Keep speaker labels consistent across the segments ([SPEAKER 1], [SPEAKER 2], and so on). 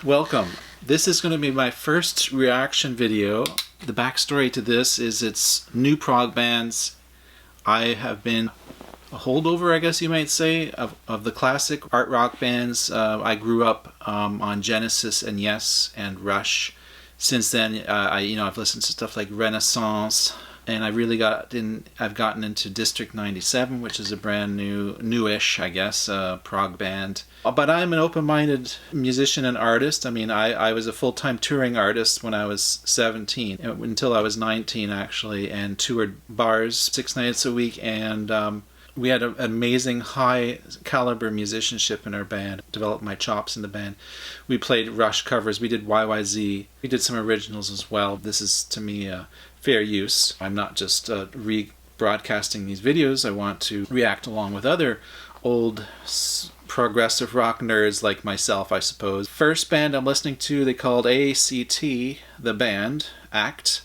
[SPEAKER 1] welcome. This is going to be my first reaction video. The backstory to this is it's new prog bands. I have been a holdover, I guess you might say, of the classic art rock bands. I grew up on Genesis and Yes and Rush. Since then, I've listened to stuff like Renaissance, and I've gotten into District 97, which is a brand newish, I guess, prog band. But I'm an open-minded musician and artist. I mean, I was a full-time touring artist when I was 17, until I was 19 actually, and toured bars 6 nights a week, and we had an amazing high-caliber musicianship in our band. Developed my chops in the band. We played Rush covers. We did YYZ. We did some originals as well. This is, to me, fair use. I'm not just rebroadcasting these videos. I want to react along with other old progressive rock nerds like myself, I suppose. First band I'm listening to, they called A.C.T, the band, A.C.T,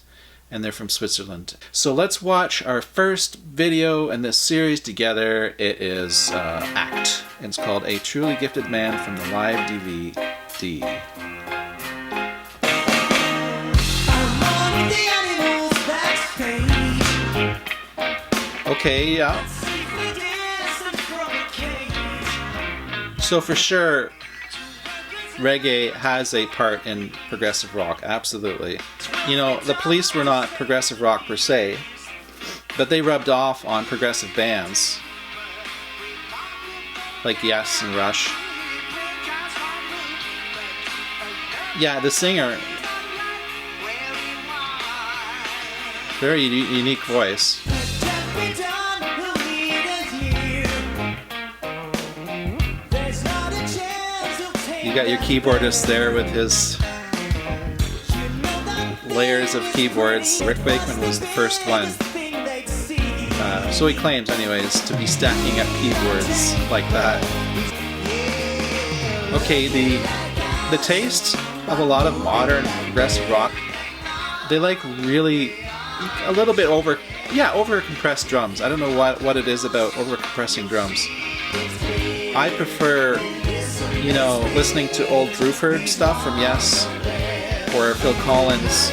[SPEAKER 1] and they're from Switzerland. So let's watch our first video in this series together. It is A.C.T, and it's called A Truly Gifted Man from the live DVD. Okay, yeah. So for sure, reggae has a part in progressive rock, absolutely. You know, the Police were not progressive rock per se, but they rubbed off on progressive bands like Yes and Rush. Yeah, the singer, very unique voice. You got your keyboardist there with his layers of keyboards. Rick Wakeman was the first one. So he claims, anyways, to be stacking up keyboards like that. Okay, the taste of a lot of modern progressive rock, they like really a little bit over compressed drums. I don't know what it is about over compressing drums. I prefer, you know, listening to old Druford stuff from Yes or Phil Collins,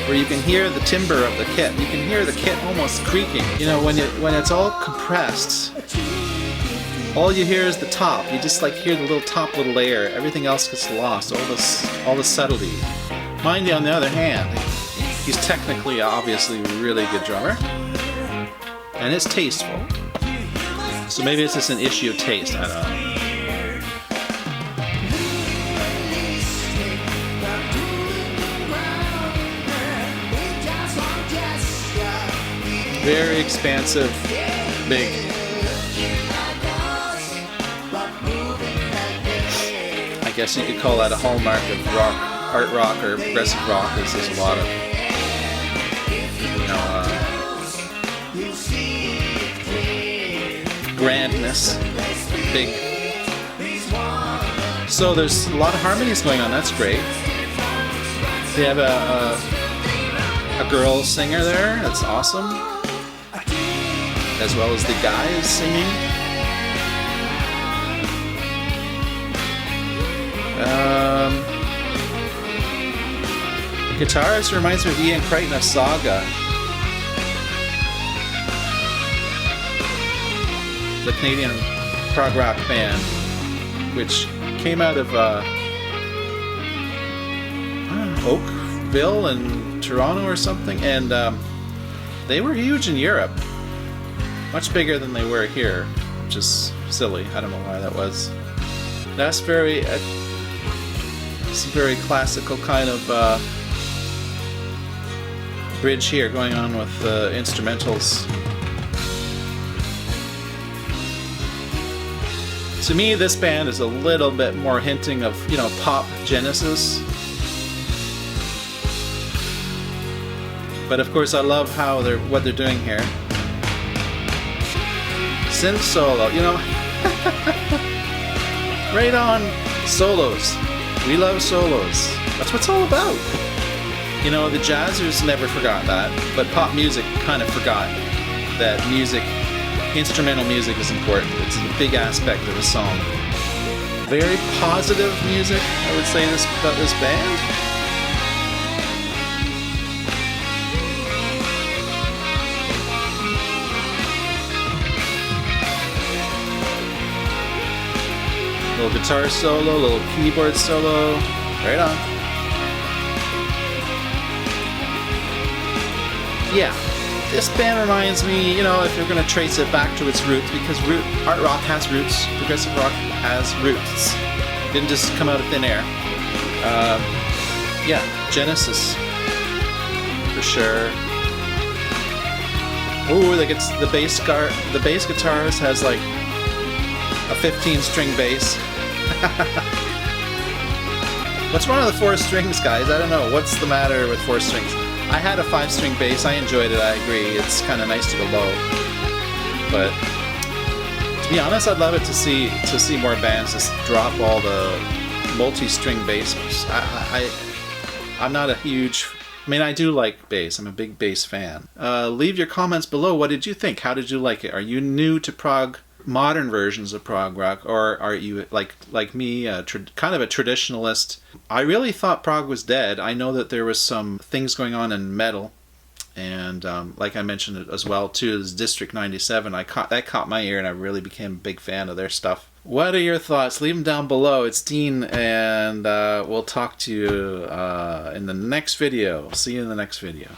[SPEAKER 1] where you can hear the timbre of the kit. You can hear the kit almost creaking. You know, when it's all compressed, all you hear is the top. You just like hear the little layer. Everything else gets lost. All the subtlety. Mindy, on the other hand, he's technically, obviously, a really good drummer, and it's tasteful. So maybe it's just an issue of taste. I don't know. Very expansive, big. I guess you could call that a hallmark of rock, art rock or progressive rock. There's a lot of, grandness, big. So there's a lot of harmonies going on. That's great. They have a girl singer there. That's awesome. As well as the guys singing. Guitarist reminds me of Ian Crichton of Saga. The Canadian prog rock band, which came out of Oakville and Toronto or something, and they were huge in Europe. Much bigger than they were here, which is silly. I don't know why that was. That's some very classical kind of bridge here going on with instrumentals. To me, this band is a little bit more hinting of, you know, pop Genesis. But of course, I love what they're doing here. Synth solo, you know. Right on, solos. We love solos. That's what it's all about. You know, the jazzers never forgot that, but pop music kind of forgot that instrumental music is important. It's a big aspect of a song. Very positive music, I would say, about this band. Little guitar solo, little keyboard solo. Right on. Yeah, this band reminds me, you know, if you're going to trace it back to its roots, because art rock has roots, progressive rock has roots. It didn't just come out of thin air. Yeah, Genesis, for sure. Ooh, the bass guitarist has like a 15-string bass. What's wrong with the 4 strings, guys? I don't know. What's the matter with 4 strings? I had a 5-string bass. I enjoyed it. I agree. It's kind of nice to go low. But to be honest, I'd love it to see more bands just drop all the multi-string bass. I'm not a huge. I mean, I do like bass. I'm a big bass fan. Leave your comments below. What did you think? How did you like it? Are you new to prog? Modern versions of prog rock, or are you like me, kind of a traditionalist? I really thought prog was dead. I know that there was some things going on in metal, and like I mentioned it as well too, is District 97. That caught my ear, and I really became a big fan of their stuff. What are your thoughts? Leave them down below. It's Dean, and we'll talk to you in the next video. See you in the next video.